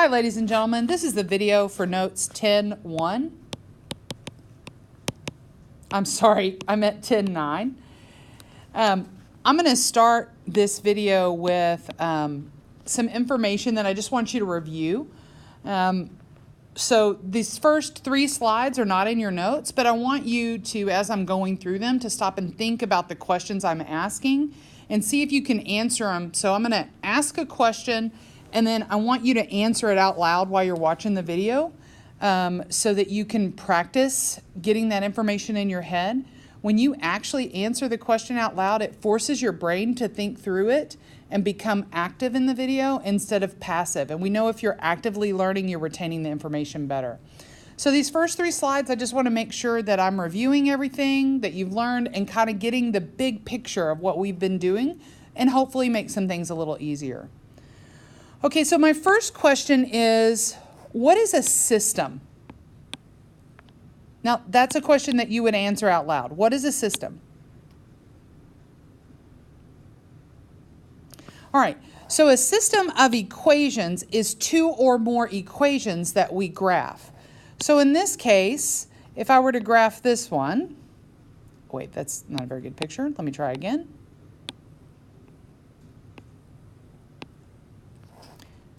Hi ladies and gentlemen, this is the video for notes 10.1. I'm sorry, I meant 10.9. I'm going to start this video with some information that I just want you to review. So these first 3 slides are not in your notes, but I want you to, as I'm going through them, to stop and think about the questions I'm asking and see if you can answer them. So I'm going to ask a question, and then I want you to answer it out loud while you're watching the video so that you can practice getting that information in your head. When you actually answer the question out loud, it forces your brain to think through it and become active in the video instead of passive. And we know if you're actively learning, you're retaining the information better. So these first 3 slides, I just want to make sure that I'm reviewing everything that you've learned and kind of getting the big picture of what we've been doing and hopefully make some things a little easier. Okay, so my first question is, what is a system? Now, that's a question that you would answer out loud. What is a system? All right, so a system of equations is 2 or more equations that we graph. So in this case, if I were to graph this one, wait, that's not a very good picture. Let me try again.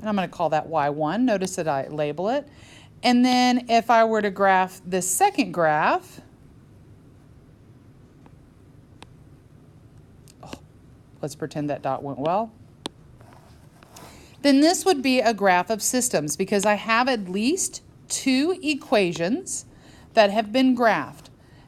And I'm going to call that Y1. Notice that I label it. And then if I were to graph this second graph, let's pretend that dot went well. Then this would be a graph of systems because I have at least 2 equations that have been graphed.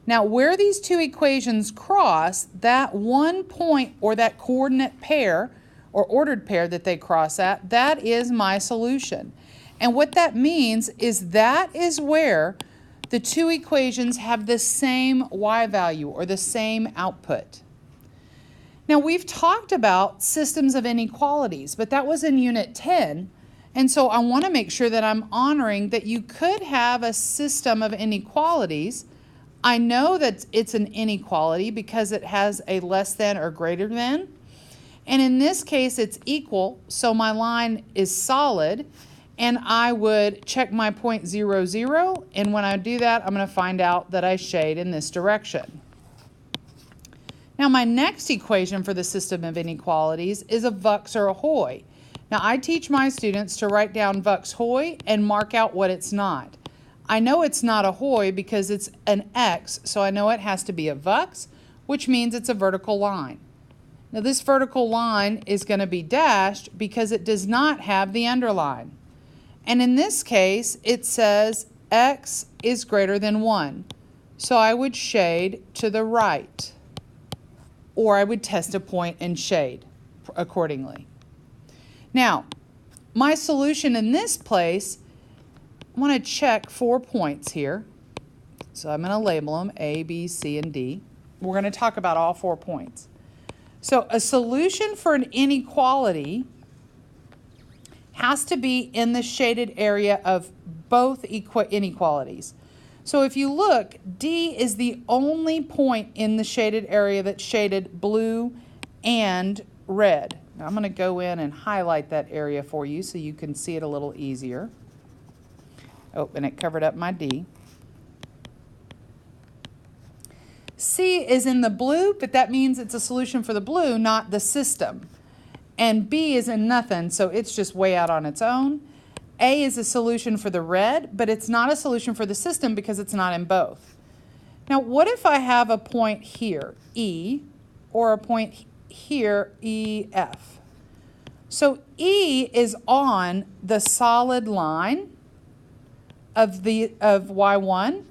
Now, where these 2 equations cross, that one point or that coordinate pair or ordered pair that they cross at, that is my solution. And what that means is that is where the 2 equations have the same y value or the same output. Now, we've talked about systems of inequalities, but that was in Unit 10. And so I want to make sure that I'm honoring that you could have a system of inequalities. I know that it's an inequality because it has a less than or greater than. And in this case, it's equal, so my line is solid. And I would check my point 0, 0. And when I do that, I'm going to find out that I shade in this direction. Now, my next equation for the system of inequalities is a Vux or a Hoy. Now, I teach my students to write down Vux Hoy and mark out what it's not. I know it's not a Hoy because it's an X, so I know it has to be a Vux, which means it's a vertical line. Now, this vertical line is going to be dashed because it does not have the underline. And in this case, it says X is greater than 1. So I would shade to the right. Or I would test a point and shade accordingly. Now, my solution in this place, I want to check 4 points here. So I'm going to label them A, B, C, and D. We're going to talk about all 4 points. So a solution for an inequality has to be in the shaded area of both inequalities. So if you look, D is the only point in the shaded area that's shaded blue and red. Now I'm going to go in and highlight that area for you so you can see it a little easier. Oh, and it covered up my D. C is in the blue, but that means it's a solution for the blue, not the system. And B is in nothing, so it's just way out on its own. A is a solution for the red, but it's not a solution for the system because it's not in both. Now, what if I have a point here, E, or a point here, E, F? So E is on the solid line of Y1.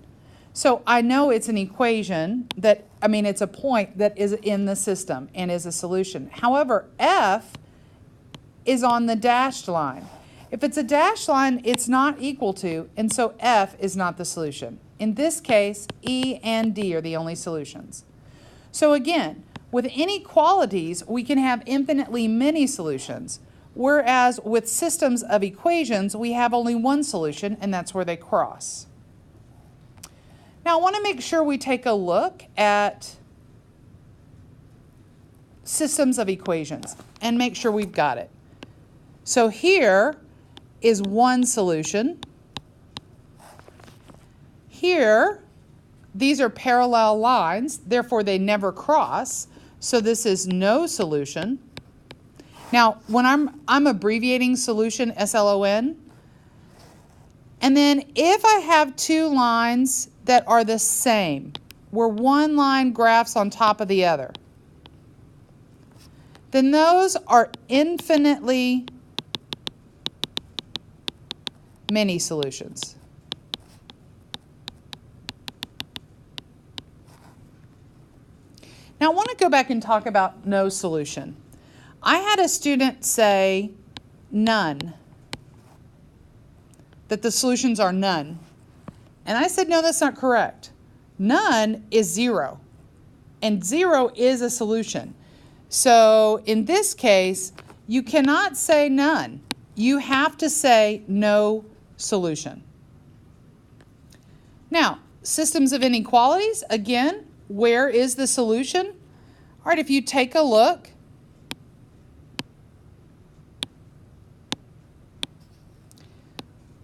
So I know it's an equation that, it's a point that is in the system and is a solution. However, F is on the dashed line. If it's a dashed line, it's not equal to, and so F is not the solution. In this case, E and D are the only solutions. So again, with inequalities, we can have infinitely many solutions, whereas with systems of equations, we have only one solution, and that's where they cross. Now, I want to make sure we take a look at systems of equations and make sure we've got it. So here, is one solution. Here, these are parallel lines, therefore they never cross, so this is no solution. Now, when I'm abbreviating solution, SLON, and then if I have two lines that are the same, where one line graphs on top of the other, then those are infinitely many solutions. Now I want to go back and talk about no solution. I had a student say none, that the solutions are none. And I said, no, that's not correct. None is zero, and zero is a solution. So in this case, you cannot say none. You have to say no solution. Now, systems of inequalities, again, where is the solution? All right, if you take a look,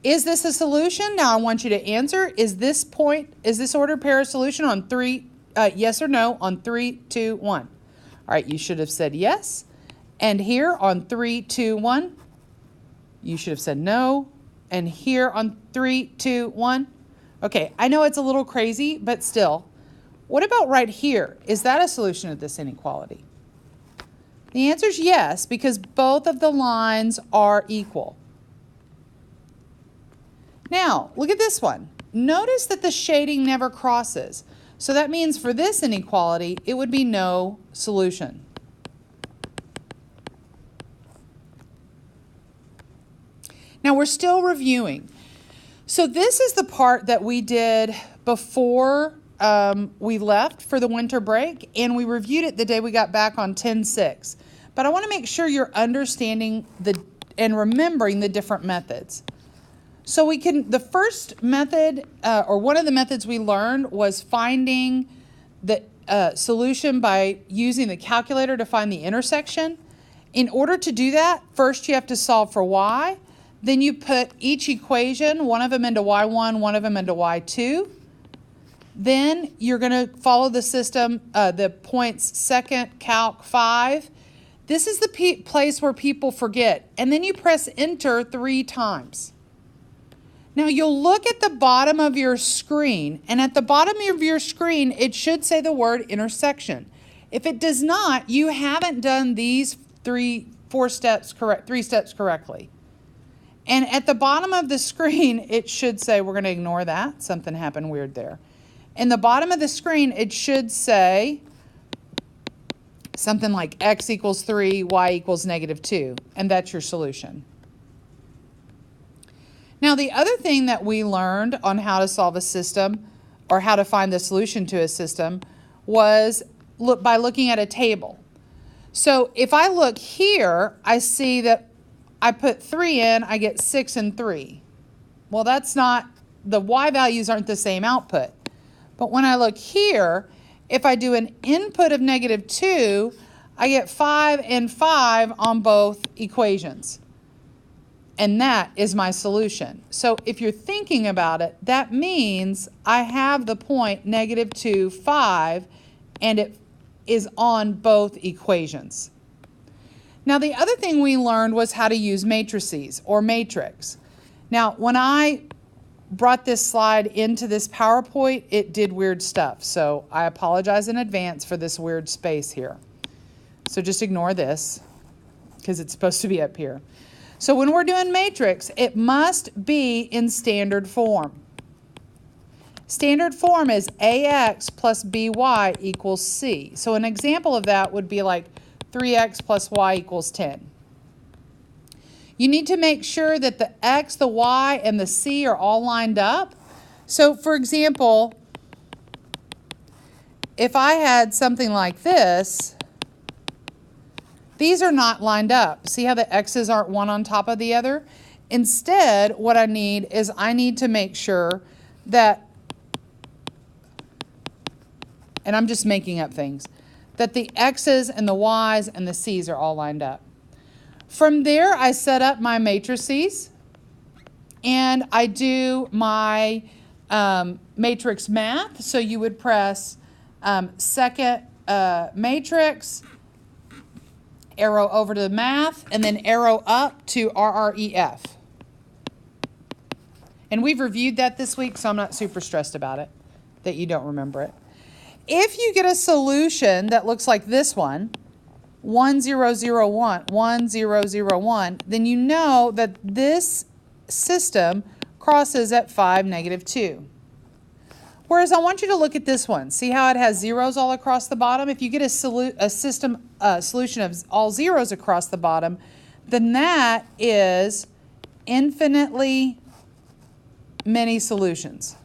is this a solution? Now I want you to answer, is this ordered pair a solution on three, yes or no, on 3, 2, 1? All right, you should have said yes. And here on 3, 2, 1, you should have said no. And here on 3, 2, 1. Okay, I know it's a little crazy, but still. What about right here? Is that a solution of this inequality? The answer is yes, because both of the lines are equal. Now, look at this one. Notice that the shading never crosses. So that means for this inequality, it would be no solution. Now we're still reviewing. So this is the part that we did before we left for the winter break, and we reviewed it the day we got back on 10-6. But I want to make sure you're understanding and remembering the different methods. So the first method, or one of the methods we learned, was finding the solution by using the calculator to find the intersection. In order to do that, first you have to solve for y. Then you put each equation, one of them into y1, one of them into y2. Then you're going to follow the system, the points second, calc, 5. This is the place where people forget. And then you press enter 3 times. Now you'll look at the bottom of your screen, and at the bottom of your screen, it should say the word intersection. If it does not, you haven't done these 3 steps correctly. And at the bottom of the screen, it should say, we're going to ignore that. Something happened weird there. In the bottom of the screen, it should say something like x equals 3, y equals -2, and that's your solution. Now, the other thing that we learned on how to solve a system, or how to find the solution to a system, was by looking at a table. So if I look here, I see that I put 3 in, I get 6 and 3. Well, that's not, the y values aren't the same output. But when I look here, if I do an input of -2, I get 5 and 5 on both equations. And that is my solution. So if you're thinking about it, that means I have the point -2, 5, and it is on both equations. Now, the other thing we learned was how to use matrices or matrix. Now, when I brought this slide into this PowerPoint, it did weird stuff. So I apologize in advance for this weird space here. So just ignore this because it's supposed to be up here. So when we're doing matrix, it must be in standard form. Standard form is AX plus BY equals C. So an example of that would be like 3x plus y equals 10. You need to make sure that the x, the y, and the c are all lined up. So for example, if I had something like this, these are not lined up. See how the x's aren't one on top of the other? Instead, what I need is I need to make sure that, and I'm just making up things, that the x's and the y's and the c's are all lined up. From there, I set up my matrices. and I do my matrix math. So you would press second matrix, arrow over to the math, and then arrow up to RREF. And we've reviewed that this week, so I'm not super stressed about it, that you don't remember it. If you get a solution that looks like this one, 1001, 1001, then you know that this system crosses at 5, -2. Whereas I want you to look at this one. See how it has zeros all across the bottom? If you get a solution of all zeros across the bottom, then that is infinitely many solutions.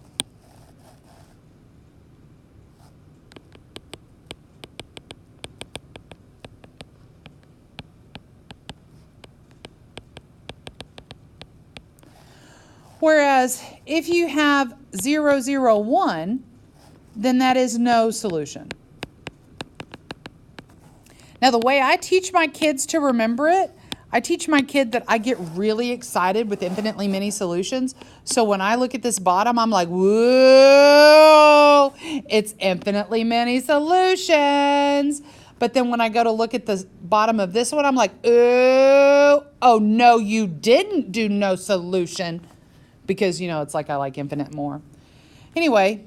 Whereas if you have 001, then that is no solution. Now, the way I teach my kids to remember it, I teach my kid that I get really excited with infinitely many solutions. So when I look at this bottom, I'm like, whoa, it's infinitely many solutions. But then when I go to look at the bottom of this one, I'm like, oh no, you didn't do no solution. Because, you know, it's like I like infinite more. Anyway,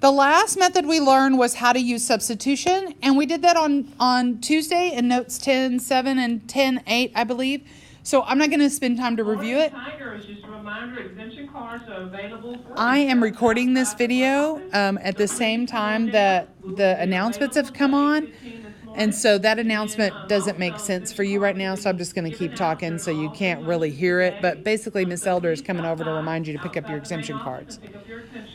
the last method we learned was how to use substitution, and we did that on Tuesday in notes 10.7 and 10.8, I believe. So I'm not going to spend time to review it. Just a reminder, exemption cards are available for I am recording this video at the same time that the announcements have come on. And so that announcement doesn't make sense for you right now, so I'm just going to keep talking so you can't really hear it. But basically, Miss Elder is coming over to remind you to pick up your exemption cards.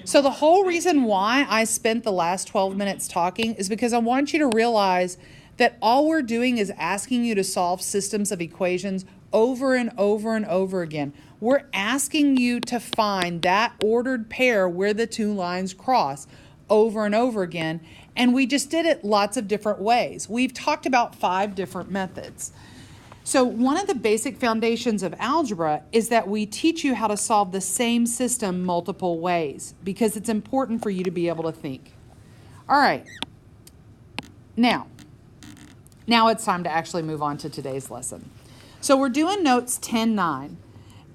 So the whole reason why I spent the last 12 minutes talking is because I want you to realize that all we're doing is asking you to solve systems of equations over and over and over again. We're asking you to find that ordered pair where the two lines cross over and over again. And we just did it lots of different ways. We've talked about 5 different methods. So one of the basic foundations of algebra is that we teach you how to solve the same system multiple ways because it's important for you to be able to think. All right. Now it's time to actually move on to today's lesson. So we're doing notes 10.9.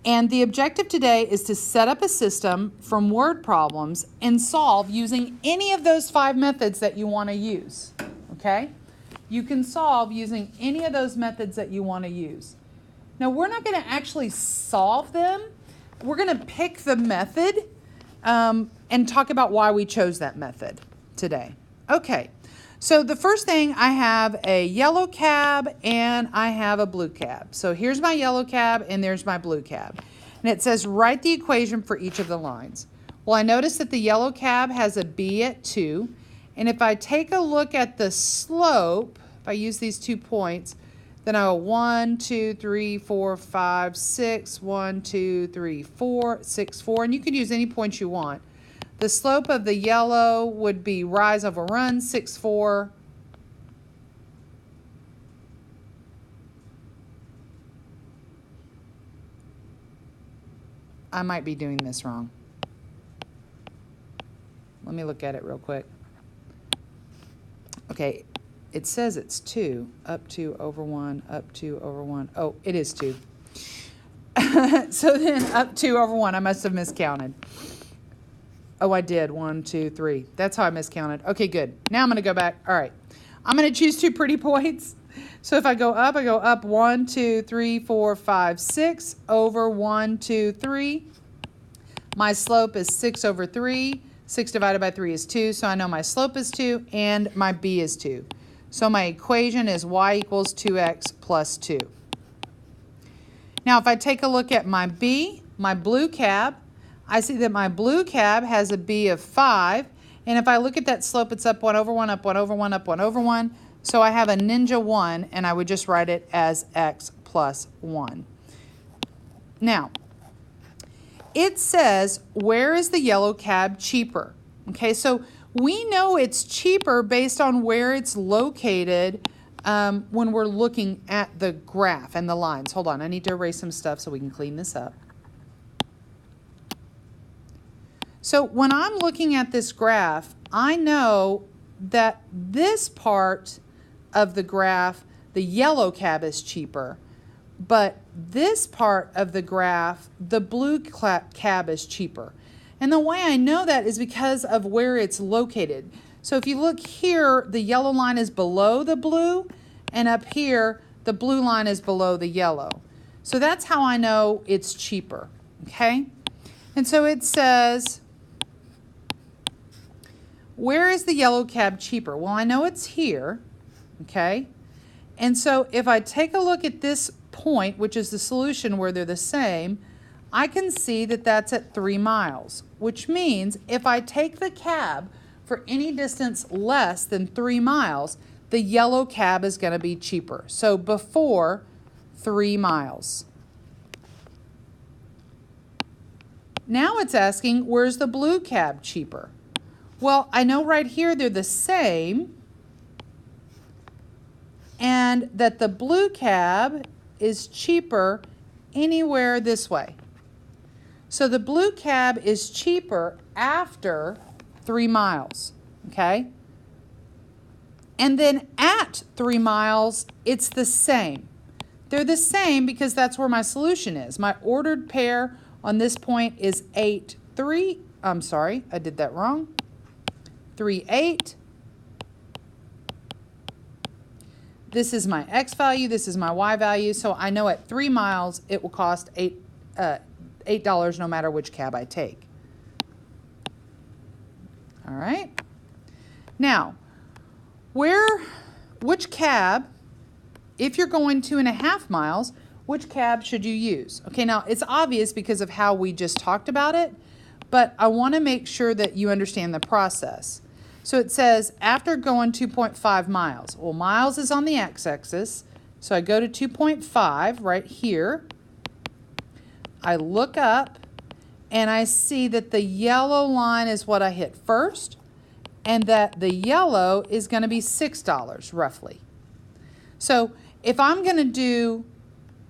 And the objective today is to set up a system from word problems and solve using any of those 5 methods that you want to use, okay? You can solve using any of those methods that you want to use. Now, we're not going to actually solve them. We're going to pick the method and talk about why we chose that method today. Okay, so the first thing, I have a yellow cab and I have a blue cab. So here's my yellow cab and there's my blue cab. And it says write the equation for each of the lines. Well, I noticed that the yellow cab has a b at 2. And if I take a look at the slope, if I use these 2 points, then I go 1, 2, 3, 4, 5, 6, 1, 2, 3, 4, 6, 4. And you can use any points you want. The slope of the yellow would be rise over run, 6, 4. I might be doing this wrong. Let me look at it real quick. Okay, it says it's 2, up 2 over 1, up 2 over 1. Oh, it is 2. So then up 2 over 1, I must have miscounted. Oh, I did. 1, 2, 3. That's how I miscounted. Okay, good. Now I'm going to go back. All right. I'm going to choose 2 pretty points. So if I go up 1, 2, 3, 4, 5, 6 over 1, 2, 3. My slope is 6 over 3. 6 divided by 3 is 2. So I know my slope is 2 and my b is 2. So my equation is y equals 2x plus 2. Now if I take a look at my b, my blue cab, I see that my blue cab has a b of 5. And if I look at that slope, it's up 1 over 1, up 1 over 1, up 1 over 1. So I have a ninja 1, and I would just write it as x plus 1. Now, it says, where is the yellow cab cheaper? Okay, so we know it's cheaper based on where it's located when we're looking at the graph and the lines. Hold on, I need to erase some stuff so we can clean this up. So when I'm looking at this graph, I know that this part of the graph, the yellow cab is cheaper, but this part of the graph, the blue cab is cheaper. And the way I know that is because of where it's located. So if you look here, the yellow line is below the blue, and up here, the blue line is below the yellow. So that's how I know it's cheaper, okay? And so it says, where is the yellow cab cheaper? Well, I know it's here, okay? And so if I take a look at this point, which is the solution where they're the same, I can see that that's at 3 miles, which means if I take the cab for any distance less than 3 miles, the yellow cab is going to be cheaper. So before 3 miles. Now it's asking, where's the blue cab cheaper? Well, I know right here they're the same, and that the blue cab is cheaper anywhere this way. So the blue cab is cheaper after 3 miles, okay? And then at 3 miles, it's the same. They're the same because that's where my solution is. My ordered pair on this point is 8, 3. I'm sorry, I did that wrong. 3, 8. This is my X value, this is my Y value, so I know at 3 miles it will cost $8 no matter which cab I take. All right. Now, which cab, if you're going 2.5 miles, which cab should you use? Okay, now it's obvious because of how we just talked about it, but I want to make sure that you understand the process. So it says after going 2.5 miles. Well, miles is on the x-axis, so I go to 2.5 right here. I look up and I see that the yellow line is what I hit first, and that the yellow is going to be $6 roughly. So if I'm going to do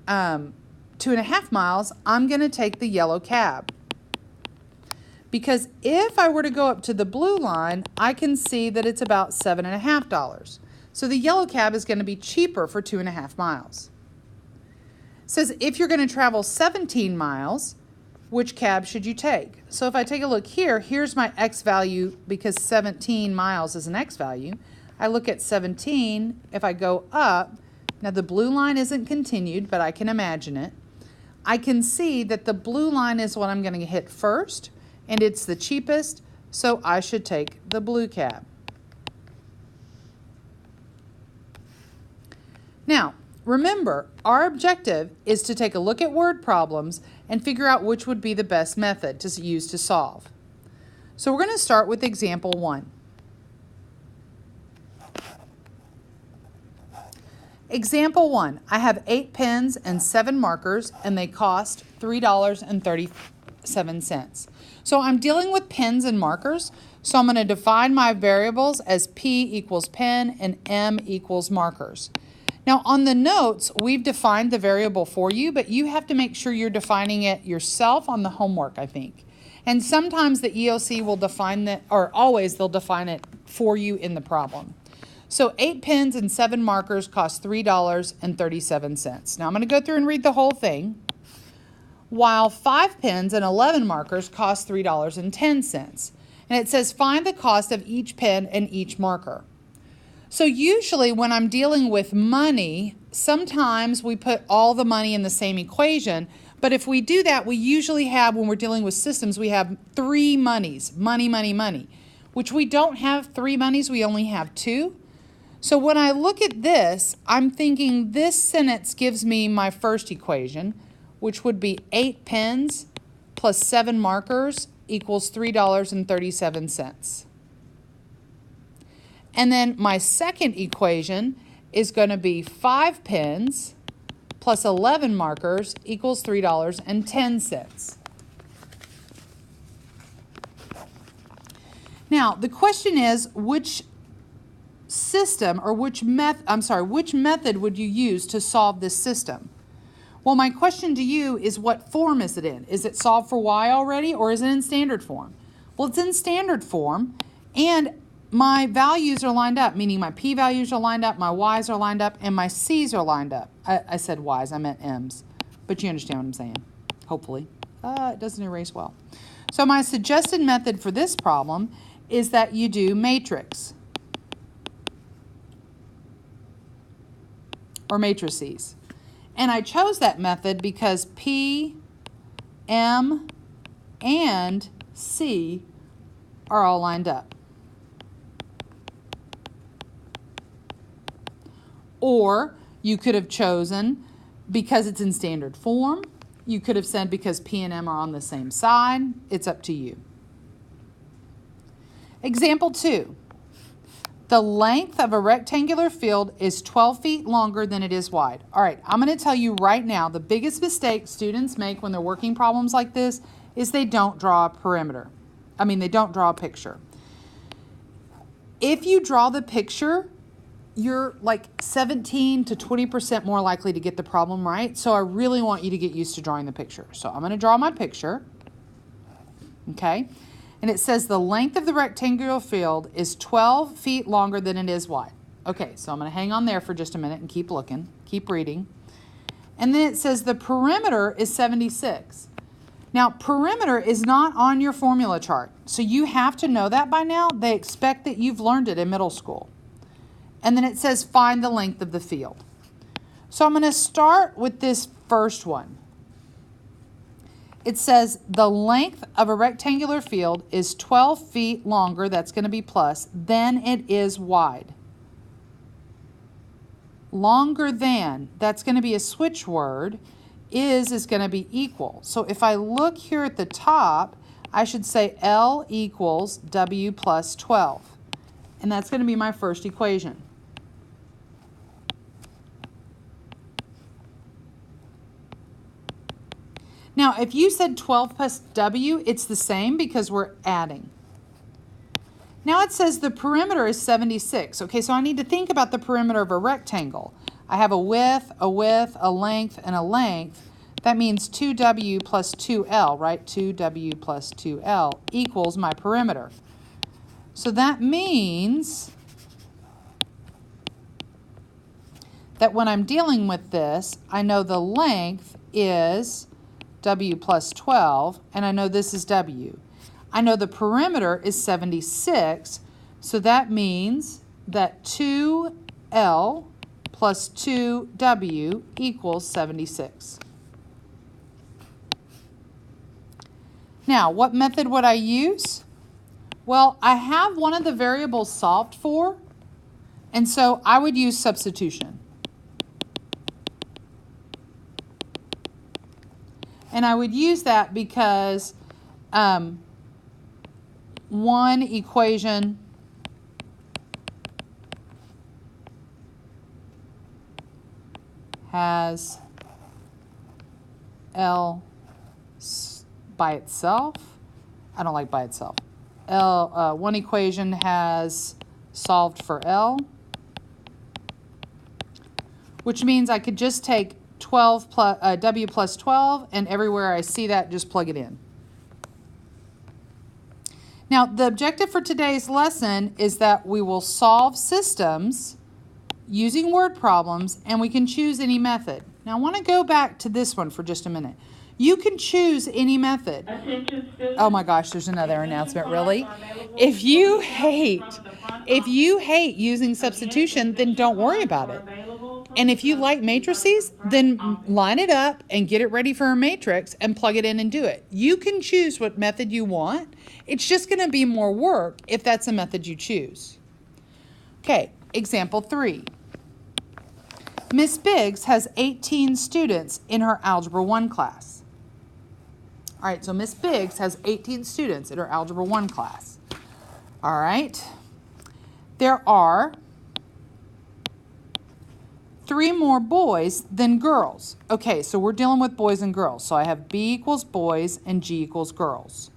2.5 miles, I'm going to take the yellow cab. Because if I were to go up to the blue line, I can see that it's about $7.50. So the yellow cab is going to be cheaper for 2.5 miles. It says if you're going to travel 17 miles, which cab should you take? So if I take a look here, here's my X value because 17 miles is an X value. I look at 17, if I go up, now the blue line isn't continued, but I can imagine it. I can see that the blue line is what I'm going to hit first, and it's the cheapest, so I should take the blue cab. Now, remember, our objective is to take a look at word problems and figure out which would be the best method to use to solve. So we're going to start with example 1. Example 1, I have 8 pens and 7 markers, and they cost $3.37. So I'm dealing with pens and markers, so I'm going to define my variables as P equals pen and M equals markers. Now on the notes, we've defined the variable for you, but you have to make sure you're defining it yourself on the homework, I think. And sometimes the EOC will define that, or always they'll define it for you in the problem. So 8 pens and 7 markers cost $3.37. Now I'm going to go through and read the whole thing. While 5 pens and 11 markers cost $3.10. And it says find the cost of each pen and each marker. So usually when I'm dealing with money, sometimes we put all the money in the same equation. But if we do that, we usually have, when we're dealing with systems, we have 3 monies, money, money, money, which we don't have 3 monies, we only have 2. So when I look at this, I'm thinking this sentence gives me my first equation, which would be 8 pens plus 7 markers equals $3.37. And then my second equation is going to be 5 pens plus 11 markers equals $3.10. Now, the question is which system or which method would you use to solve this system? Well, my question to you is what form is it in? Is it solved for y already or is it in standard form? Well, it's in standard form, and my values are lined up, meaning my p-values are lined up, my y's are lined up, and my c's are lined up. I said y's, I meant m's, but you understand what I'm saying, hopefully. It doesn't erase well. So my suggested method for this problem is that you do matrix or matrices. And I chose that method because P, M, and C are all lined up. Or you could have chosen because it's in standard form. You could have said because P and M are on the same side. It's up to you. Example 2. The length of a rectangular field is 12 feet longer than it is wide. All right, I'm going to tell you right now, the biggest mistake students make when they're working problems like this is they don't draw a perimeter. They don't draw a picture. If you draw the picture, you're like 17 to 20% more likely to get the problem right. So I really want you to get used to drawing the picture. So I'm going to draw my picture. Okay. And it says the length of the rectangular field is 12 feet longer than it is wide. Okay, so I'm going to hang on there for just a minute and keep looking, keep reading. And then it says the perimeter is 76. Now, perimeter is not on your formula chart, so you have to know that by now. They expect that you've learned it in middle school. And then it says find the length of the field. So I'm going to start with this first one. It says the length of a rectangular field is 12 feet longer, that's going to be plus, than it is wide. Longer than, that's going to be a switch word. Is going to be equal. So if I look here at the top, I should say L equals W plus 12. And that's going to be my first equation. Now, if you said 12 plus W, it's the same because we're adding. Now it says the perimeter is 76. Okay, so I need to think about the perimeter of a rectangle. I have a width, a length, and a length. That means 2W plus 2L, right? 2W plus 2L equals my perimeter. So that means that when I'm dealing with this, I know the length is W plus 12, and I know this is W. I know the perimeter is 76, so that means that 2L plus 2W equals 76. Now, what method would I use? Well, I have one of the variables solved for, and so I would use substitution. And I would use that because one equation has L by itself. I don't like by itself. One equation has solved for L, which means I could just take 12 plus, W plus 12, and everywhere I see that, just plug it in. Now, the objective for today's lesson is that we will solve systems using word problems, and we can choose any method. Now, I want to go back to this one for just a minute. You can choose any method. Attention students. Oh my gosh, there's another announcement, really? If you hate using substitution, then don't worry about it. And if you like matrices, then line it up and get it ready for a matrix and plug it in and do it. You can choose what method you want. It's just going to be more work if that's a method you choose. Okay, example 3. Miss Biggs has 18 students in her Algebra 1 class. All right, so Miss Biggs has 18 students in her Algebra 1 class. All right. There are 3 more boys than girls. Okay, so we're dealing with boys and girls. So I have B equals boys and G equals girls.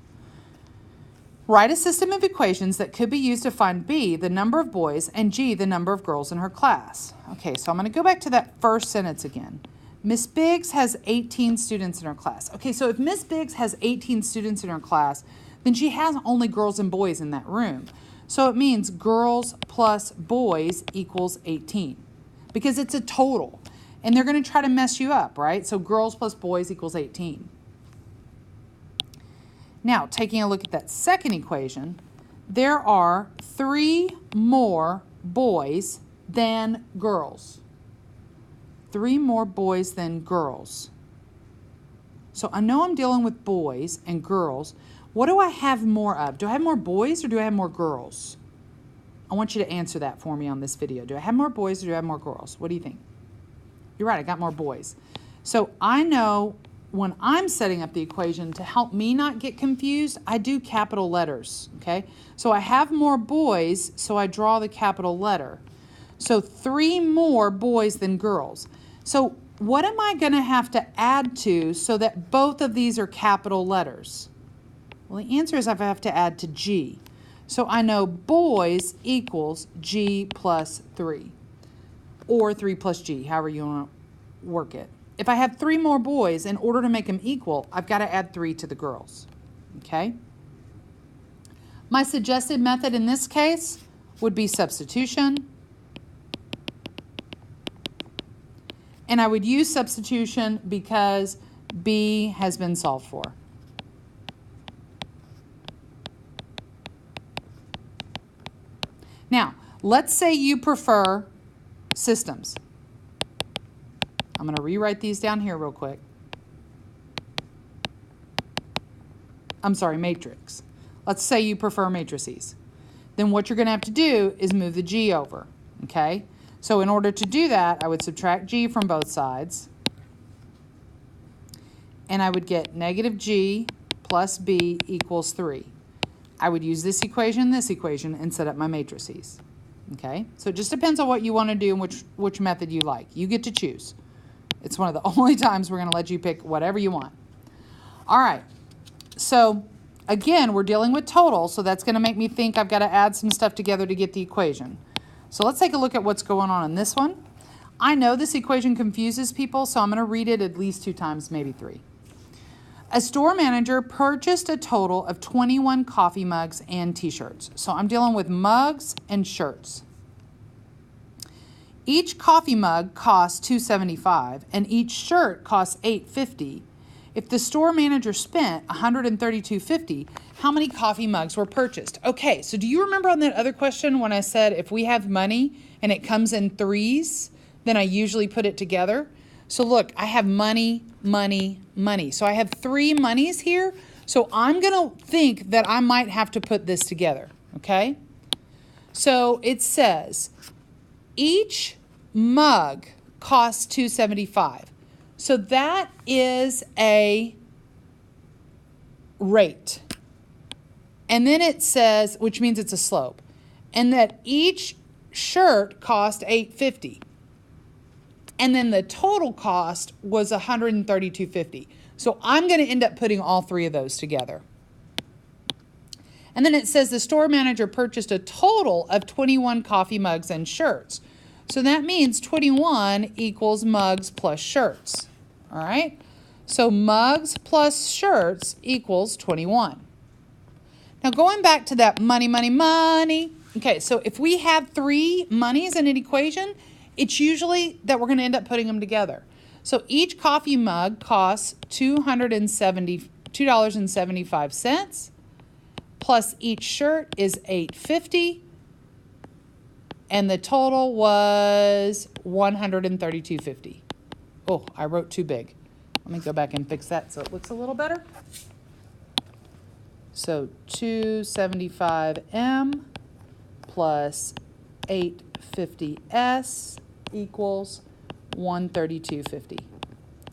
Write a system of equations that could be used to find B, the number of boys, and G, the number of girls in her class. Okay, so I'm going to go back to that first sentence again. Miss Biggs has 18 students in her class. Okay, so if Miss Biggs has 18 students in her class, then she has only girls and boys in that room. So it means girls plus boys equals 18 because it's a total. And they're going to try to mess you up, right? So girls plus boys equals 18. Now, taking a look at that second equation, there are 3 more boys than girls. 3 more boys than girls. So I know I'm dealing with boys and girls. What do I have more of? Do I have more boys or do I have more girls? I want you to answer that for me on this video. Do I have more boys or do I have more girls? What do you think? You're right, I got more boys. So I know when I'm setting up the equation, to help me not get confused, I do capital letters, okay? So I have more boys, so I draw the capital letter. So 3 more boys than girls. So what am I going to have to add to so that both of these are capital letters? Well, the answer is I have to add to G. So I know boys equals G plus 3. Or 3 plus G, however you want to work it. If I have 3 more boys, in order to make them equal, I've got to add 3 to the girls. Okay? My suggested method in this case would be substitution. And I would use substitution because B has been solved for. Now, let's say you prefer systems. I'm going to rewrite these down here real quick. I'm sorry, matrix. Let's say you prefer matrices. Then what you're going to have to do is move the G over, okay? So in order to do that, I would subtract G from both sides. And I would get negative G plus B equals 3. I would use this equation, and set up my matrices. Okay? So it just depends on what you want to do and which method you like. You get to choose. It's one of the only times we're going to let you pick whatever you want. All right. So again, we're dealing with total, so that's going to make me think I've got to add some stuff together to get the equation. So let's take a look at what's going on in this one. I know this equation confuses people, so I'm going to read it at least 2 times, maybe 3. A store manager purchased a total of 21 coffee mugs and t-shirts. So I'm dealing with mugs and shirts. Each coffee mug costs $2.75 and each shirt costs $8.50. If the store manager spent $132.50, how many coffee mugs were purchased? Okay, so do you remember on that other question when I said if we have money and it comes in threes, then I usually put it together? So look, I have money, money, money. So I have 3 monies here. So I'm going to think that I might have to put this together, okay? So it says each mug costs $2.75. So that is a rate. And then it says, which means it's a slope, and that each shirt cost $8.50. And then the total cost was $132.50. So I'm going to end up putting all 3 of those together. And then it says the store manager purchased a total of 21 coffee mugs and shirts. So that means 21 equals mugs plus shirts. All right? So mugs plus shirts equals 21. Now going back to that money, money, money. Okay, so if we have 3 monies in an equation, it's usually that we're going to end up putting them together. So each coffee mug costs $2.75, plus each shirt is $8.50, and the total was $132.50. Oh, I wrote too big. Let me go back and fix that so it looks a little better. So 275M plus 850S equals 132.50.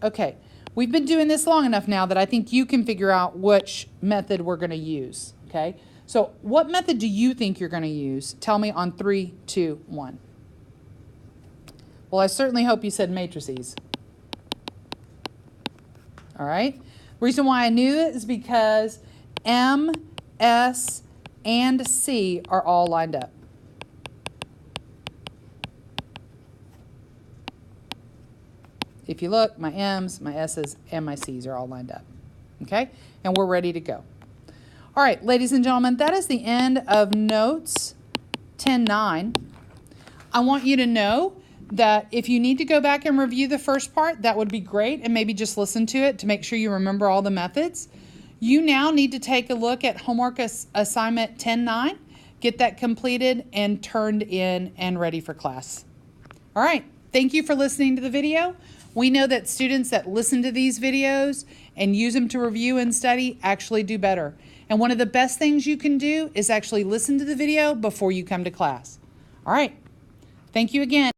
Okay, we've been doing this long enough now that I think you can figure out which method we're going to use, okay? So what method do you think you're going to use? Tell me on 3, 2, 1. Well, I certainly hope you said matrices. All right? Reason why I knew it is because M, S, and C are all lined up. If you look, my M's, my S's, and my C's are all lined up. Okay? And we're ready to go. All right, ladies and gentlemen, that is the end of Notes 10-9. I want you to know that if you need to go back and review the first part, that would be great, and maybe just listen to it to make sure you remember all the methods. You now need to take a look at homework assignment 10-9, get that completed and turned in and ready for class. All right, thank you for listening to the video. We know that students that listen to these videos and use them to review and study actually do better. And one of the best things you can do is actually listen to the video before you come to class. All right, thank you again.